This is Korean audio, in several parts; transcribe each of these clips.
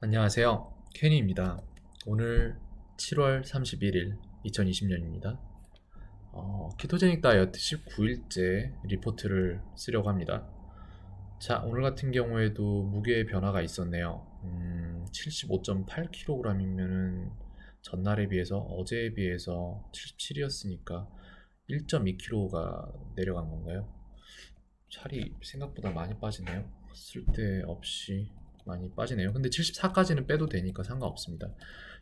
안녕하세요. 케니입니다. 오늘 7월 31일 2020년입니다. 키토제닉 다이어트 19일째 리포트를 쓰려고 합니다. 자, 오늘 같은 경우에도 무게의 변화가 있었네요. 75.8kg이면은 전날에 비해서 어제에 비해서 77이었으니까 1.2kg가 내려간 건가요? 살이 생각보다 많이 빠지네요. 쓸데없이 많이 빠지네요. 근데 74까지는 빼도 되니까 상관없습니다.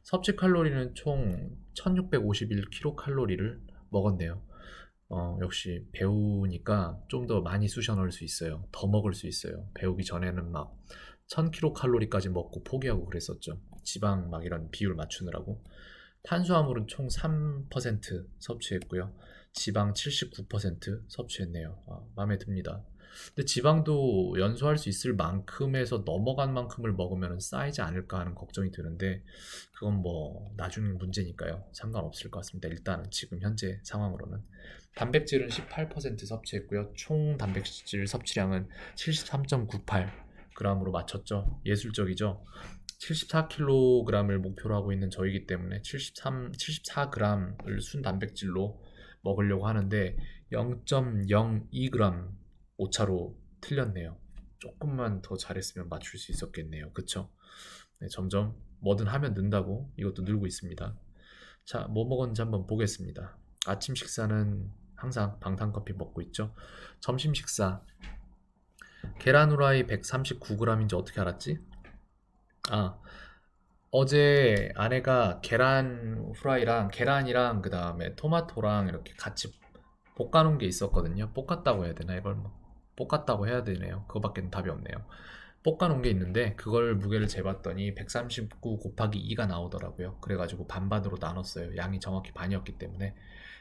섭취 칼로리는 총 1651kcal를 먹었네요. 역시 배우니까 좀 더 많이 쑤셔 넣을 수 있어요. 더 먹을 수 있어요. 배우기 전에는 막 1000kcal까지 먹고 포기하고 그랬었죠. 지방 막 이런 비율 맞추느라고. 탄수화물은 총 3% 섭취했고요. 지방 79% 섭취했네요. 마음에 듭니다. 근데 지방도 연소할 수 있을 만큼에서 넘어간 만큼을 먹으면 쌓이지 않을까 하는 걱정이 드는데 그건 뭐 나중 문제니까요. 상관없을 것 같습니다. 일단은 지금 현재 상황으로는 단백질은 18% 섭취했고요. 총 단백질 섭취량은 73.98g으로 맞췄죠. 예술적이죠. 74kg을 목표로 하고 있는 저이기 때문에 74g을 순 단백질로 먹으려고 하는데 0.02g 오차로 틀렸네요. 조금만 더 잘했으면 맞출 수 있었겠네요. 그쵸? 네, 점점 뭐든 하면 는다고 이것도 늘고 있습니다. 자, 뭐 먹었는지 한번 보겠습니다. 아침 식사는 항상 방탄커피 먹고 있죠. 점심 식사 계란 후라이 139g인지 어떻게 알았지? 아, 어제 아내가 계란 후라이랑 계란이랑 그 다음에 토마토랑 이렇게 같이 볶아놓은 게 있었거든요. 볶았다고 해야 되나 이걸 뭐 볶았다고 해야 되네요. 그거밖에 답이 없네요. 볶아놓은 게 있는데 그걸 무게를 재봤더니 139 곱하기 2가 나오더라고요. 그래가지고 반반으로 나눴어요. 양이 정확히 반이었기 때문에.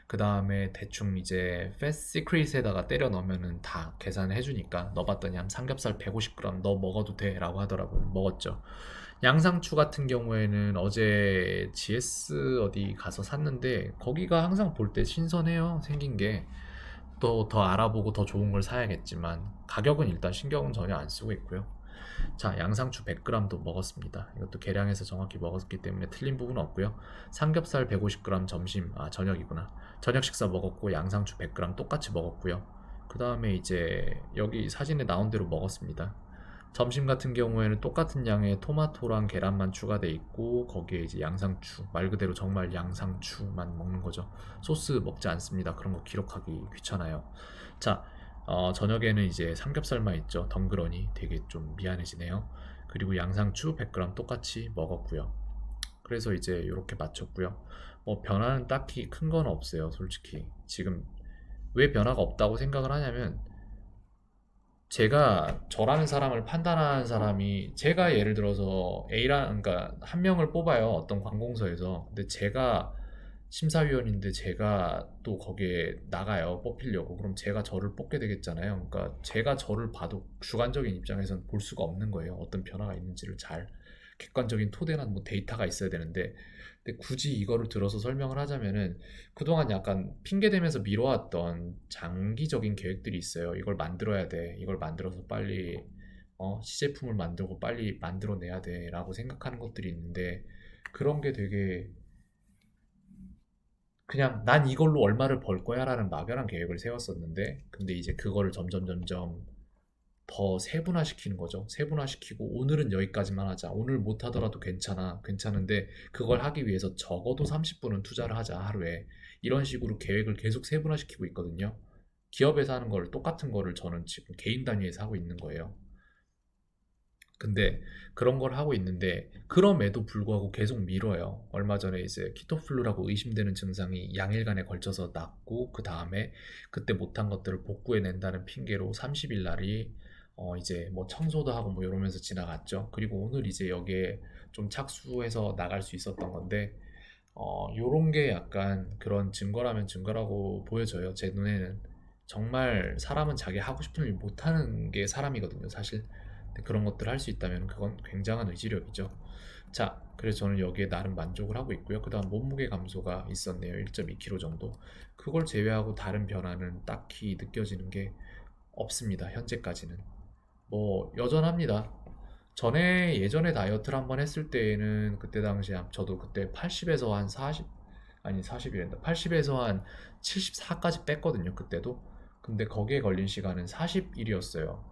그 다음에 대충 이제 패시크릿에다가 때려 넣으면은 다 계산을 해주니까 넣어봤더니 한 삼겹살 150g 넣어 먹어도 돼 라고 하더라고요. 먹었죠. 양상추 같은 경우에는 어제 GS 어디 가서 샀는데 거기가 항상 볼 때 신선해요. 생긴 게. 또 더 알아보고 더 좋은 걸 사야겠지만 가격은 일단 신경은 전혀 안 쓰고 있고요. 자, 양상추 100g도 먹었습니다. 이것도 계량해서 정확히 먹었기 때문에 틀린 부분은 없고요. 삼겹살 150g 저녁이구나. 저녁 식사 먹었고 양상추 100g 똑같이 먹었고요. 그 다음에 이제 여기 사진에 나온 대로 먹었습니다. 점심 같은 경우에는 똑같은 양의 토마토랑 계란만 추가돼 있고 거기에 이제 양상추 말 그대로 정말 양상추만 먹는 거죠. 소스 먹지 않습니다. 그런 거 기록하기 귀찮아요. 자, 저녁에는 이제 삼겹살만 있죠. 덩그러니 되게 좀 미안해지네요. 그리고 양상추 100g 똑같이 먹었고요. 그래서 이제 이렇게 맞췄고요. 뭐 변화는 딱히 큰 건 없어요. 솔직히 지금 왜 변화가 없다고 생각을 하냐면 제가 저라는 사람을 판단하는 사람이 제가 예를 들어서 그러니까 한 명을 뽑아요. 어떤 관공서에서. 근데 제가 심사위원인데 제가 또 거기에 나가요. 뽑히려고. 그럼 제가 저를 뽑게 되겠잖아요. 그러니까 제가 저를 봐도 주관적인 입장에서는 볼 수가 없는 거예요. 어떤 변화가 있는지를 잘 객관적인 토대나 뭐 데이터가 있어야 되는데 근데 굳이 이거를 들어서 설명을 하자면은 그동안 약간 핑계대면서 미뤄왔던 장기적인 계획들이 있어요. 이걸 만들어야 돼. 이걸 만들어서 빨리 시제품을 만들고 빨리 만들어내야 돼라고 생각하는 것들이 있는데 그런 게 되게 그냥 난 이걸로 얼마를 벌 거야라는 막연한 계획을 세웠었는데 근데 이제 그거를 점점 더 세분화시키는 거죠. 세분화시키고 오늘은 여기까지만 하자. 오늘 못 하더라도 괜찮아. 괜찮은데 그걸 하기 위해서 적어도 30분은 투자를 하자 하루에. 이런 식으로 계획을 계속 세분화시키고 있거든요. 기업에서 하는 걸 똑같은 거를 저는 지금 개인 단위에서 하고 있는 거예요. 근데 그런 걸 하고 있는데 그럼에도 불구하고 계속 미뤄요. 얼마 전에 이제 키토플루라고 의심되는 증상이 양일간에 걸쳐서 났고 그 다음에 그때 못한 것들을 복구해 낸다는 핑계로 30일 날이 이제 뭐 청소도 하고 뭐 이러면서 지나갔죠. 그리고 오늘 이제 여기에 좀 착수해서 나갈 수 있었던 건데 요런 게 약간 그런 증거라면 증거라고 보여져요. 제 눈에는 정말 사람은 자기 하고 싶은 일 못하는 게 사람이거든요, 사실. 근데 그런 것들을 할 수 있다면 그건 굉장한 의지력이죠. 자, 그래서 저는 여기에 나름 만족을 하고 있고요. 그 다음 몸무게 감소가 있었네요. 1.2kg 정도. 그걸 제외하고 다른 변화는 딱히 느껴지는 게 없습니다. 현재까지는. 뭐 여전합니다. 예전에 다이어트를 한번 했을 때에는 그때 당시에 저도 그때 80에서 한 40, 아니 40이란다. 80에서 한 74까지 뺐거든요. 그때도. 근데 거기에 걸린 시간은 40일이었어요.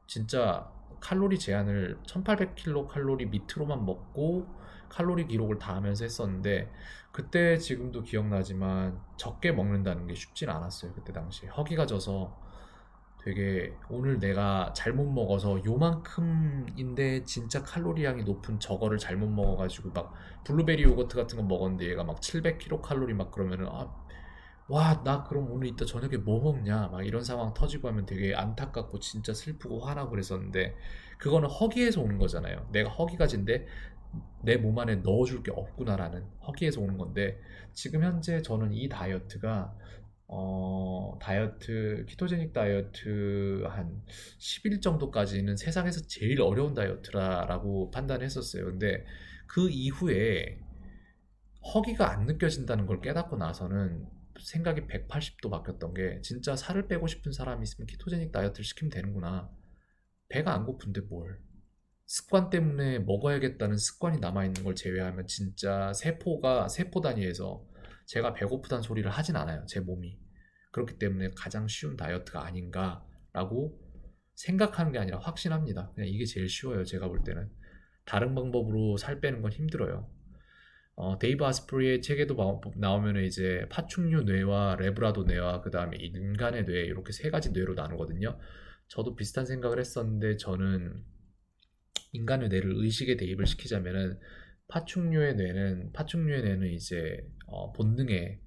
진짜 칼로리 제한을 1800kcal 밑으로만 먹고 칼로리 기록을 다 하면서 했었는데, 그때 지금도 기억나지만 적게 먹는다는 게 쉽진 않았어요. 그때 당시에 허기가 져서 되게, 오늘 내가 잘못 먹어서 요만큼인데 진짜 칼로리량이 높은 저거를 잘못 먹어가지고 막 블루베리 요거트 같은 거 먹었는데 얘가 막 700kcal 막 그러면은, 와, 나 그럼 오늘 이따 저녁에 뭐 먹냐? 막 이런 상황 터지고 하면 되게 안타깝고 진짜 슬프고 화나고 그랬었는데, 그거는 허기에서 오는 거잖아요. 내가 허기가 진데 내 몸 안에 넣어줄 게 없구나라는 허기에서 오는 건데, 지금 현재 저는 이 다이어트가 키토제닉 다이어트 한 10일 정도까지는 세상에서 제일 어려운 다이어트라고 판단했었어요. 근데 그 이후에 허기가 안 느껴진다는 걸 깨닫고 나서는 생각이 180도 바뀌었던 게, 진짜 살을 빼고 싶은 사람이 있으면 키토제닉 다이어트를 시키면 되는구나. 배가 안 고픈데 뭘. 습관 때문에 먹어야겠다는 습관이 남아있는 걸 제외하면 진짜 세포 단위에서 제가 배고프다는 소리를 하진 않아요. 제 몸이. 그렇기 때문에 가장 쉬운 다이어트가 아닌가라고 생각하는 게 아니라 확신합니다. 그냥 이게 제일 쉬워요. 제가 볼 때는. 다른 방법으로 살 빼는 건 힘들어요. 데이브 아스프리의 책에도 나오면 이제 파충류 뇌와 레브라도 뇌와 그 다음에 인간의 뇌, 이렇게 세 가지 뇌로 나누거든요. 저도 비슷한 생각을 했었는데, 저는 인간의 뇌를 의식에 대입을 시키자면은 파충류의 뇌는 이제 본능에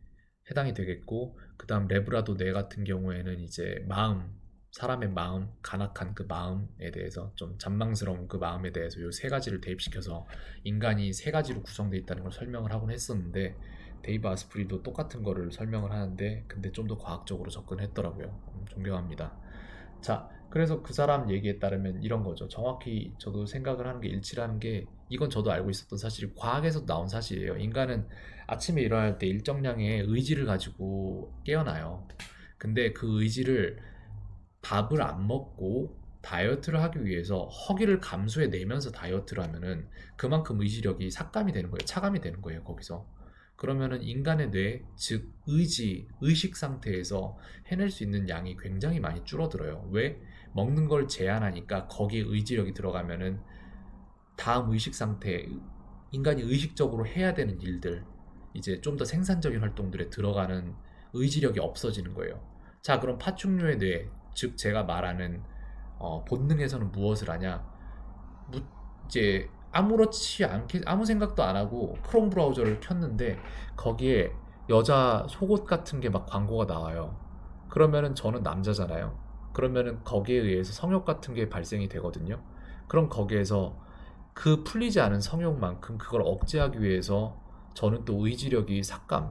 해당이 되겠고, 그 다음 레브라도 뇌 같은 경우에는 이제 사람의 마음, 간악한 그 마음에 대해서, 좀 잔망스러운 그 마음에 대해서 요 세 가지를 대입시켜서 인간이 세 가지로 구성되어 있다는 걸 설명을 하곤 했었는데, 데이브 아스프리도 똑같은 거를 설명을 하는데 근데 좀 더 과학적으로 접근했더라고요. 존경합니다. 자, 그래서 그 사람 얘기에 따르면 이런 거죠. 정확히 저도 생각을 하는 게 일치라는 게, 이건 저도 알고 있었던 사실이 과학에서 나온 사실이에요. 인간은 아침에 일어날 때 일정량의 의지를 가지고 깨어나요. 근데 그 의지를 밥을 안 먹고 다이어트를 하기 위해서 허기를 감수해 내면서 다이어트를 하면은 그만큼 의지력이 삭감이 되는 거예요. 차감이 되는 거예요, 거기서. 그러면은 인간의 뇌, 즉 의식 상태에서 해낼 수 있는 양이 굉장히 많이 줄어들어요. 왜? 먹는 걸 제한하니까 거기에 의지력이 들어가면은 다음 의식 상태, 인간이 의식적으로 해야 되는 일들, 이제 좀 더 생산적인 활동들에 들어가는 의지력이 없어지는 거예요. 자, 그럼 파충류의 뇌, 즉 제가 말하는 본능에서는 무엇을 하냐? 무- 이제 아무렇지 않게 아무 생각도 안 하고 크롬 브라우저를 켰는데 거기에 여자 속옷 같은 게 막 광고가 나와요. 그러면은 저는 남자잖아요. 그러면은 거기에 의해서 성욕 같은 게 발생이 되거든요. 그럼 거기에서 그 풀리지 않은 성욕만큼 그걸 억제하기 위해서 저는 또 의지력이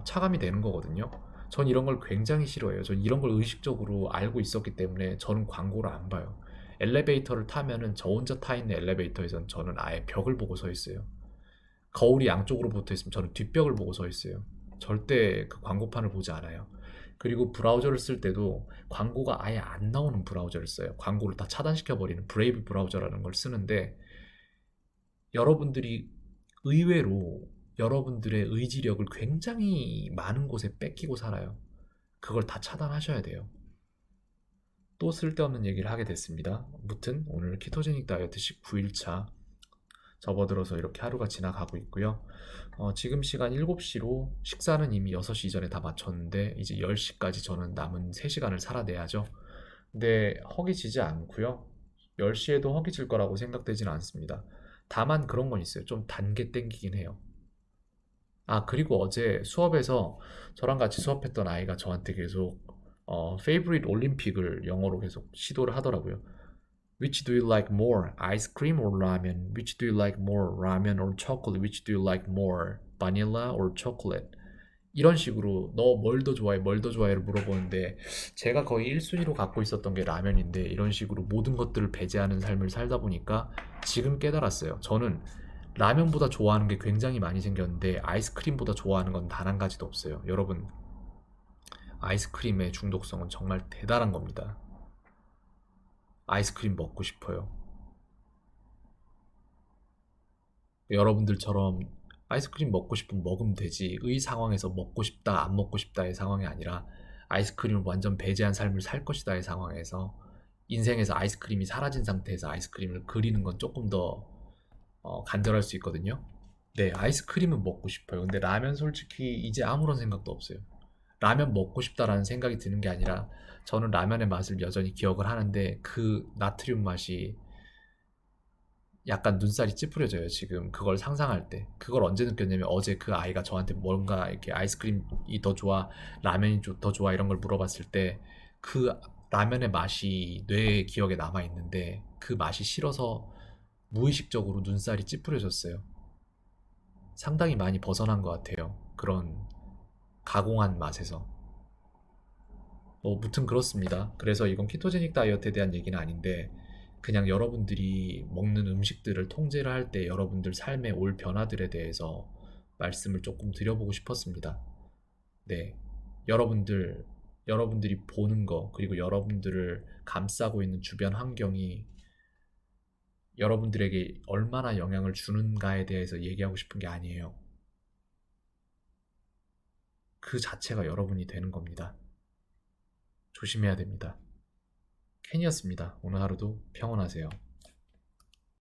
차감이 되는 거거든요. 전 이런 걸 굉장히 싫어해요. 전 이런 걸 의식적으로 알고 있었기 때문에 저는 광고를 안 봐요. 엘리베이터를 타면은 저 혼자 타 있는 엘리베이터에선 저는 아예 벽을 보고 서 있어요. 거울이 양쪽으로 붙어 있으면 저는 뒷벽을 보고 서 있어요. 절대 그 광고판을 보지 않아요. 그리고 브라우저를 쓸 때도 광고가 아예 안 나오는 브라우저를 써요. 광고를 다 차단시켜버리는 브레이브 브라우저라는 걸 쓰는데, 여러분들이 의외로 여러분들의 의지력을 굉장히 많은 곳에 뺏기고 살아요. 그걸 다 차단하셔야 돼요. 또 쓸데없는 얘기를 하게 됐습니다. 무튼 오늘 키토제닉 다이어트 19일차 접어들어서 이렇게 하루가 지나가고 있고요. 지금 시간 7시로 식사는 이미 6시 이전에 다 마쳤는데 이제 10시까지 저는 남은 3시간을 살아내야죠. 근데 허기지지 않고요. 10시에도 허기질 거라고 생각되지는 않습니다. 다만 그런 건 있어요. 좀 단게 땡기긴 해요. 그리고 어제 수업에서 저랑 같이 수업했던 아이가 저한테 계속 favorite 올림픽을 영어로 계속 시도를 하더라고요. Which do you like more? Ice cream or ramen? Which do you like more? Ramen or chocolate? Which do you like more? Vanilla or chocolate? 이런 식으로 너 뭘 더 좋아해? 뭘 더 좋아해를 물어보는데, 제가 거의 1순위로 갖고 있었던 게 라면인데, 이런 식으로 모든 것들을 배제하는 삶을 살다 보니까 지금 깨달았어요. 저는 라면보다 좋아하는 게 굉장히 많이 생겼는데 아이스크림보다 좋아하는 건 단 한 가지도 없어요. 여러분, 아이스크림의 중독성은 정말 대단한 겁니다. 아이스크림 먹고 싶어요. 여러분들처럼 아이스크림 먹고 싶으면 먹으면 되지 의 상황에서 먹고 싶다 안 먹고 싶다의 상황이 아니라 아이스크림을 완전 배제한 삶을 살 것이다의 상황에서 인생에서 아이스크림이 사라진 상태에서 아이스크림을 그리는 건 조금 더 간절할 수 있거든요. 네, 아이스크림은 먹고 싶어요. 근데 라면 솔직히 이제 아무런 생각도 없어요. 라면 먹고 싶다라는 생각이 드는 게 아니라 저는 라면의 맛을 여전히 기억을 하는데 그 나트륨 맛이 약간 눈살이 찌푸려져요. 지금 그걸 상상할 때. 그걸 언제 느꼈냐면 어제 그 아이가 저한테 뭔가 이렇게 아이스크림이 더 좋아, 라면이 더 좋아 이런 걸 물어봤을 때 그 라면의 맛이 뇌 기억에 남아 있는데 그 맛이 싫어서 무의식적으로 눈살이 찌푸려졌어요. 상당히 많이 벗어난 것 같아요. 그런 가공한 맛에서. 무튼 그렇습니다. 그래서 이건 키토제닉 다이어트에 대한 얘기는 아닌데 그냥 여러분들이 먹는 음식들을 통제를 할 때 여러분들 삶의 올 변화들에 대해서 말씀을 조금 드려보고 싶었습니다. 네. 여러분들, 여러분들이 보는 거, 그리고 여러분들을 감싸고 있는 주변 환경이 여러분들에게 얼마나 영향을 주는가에 대해서 얘기하고 싶은 게 아니에요. 그 자체가 여러분이 되는 겁니다. 조심해야 됩니다. 캔이었습니다. 오늘 하루도 평온하세요.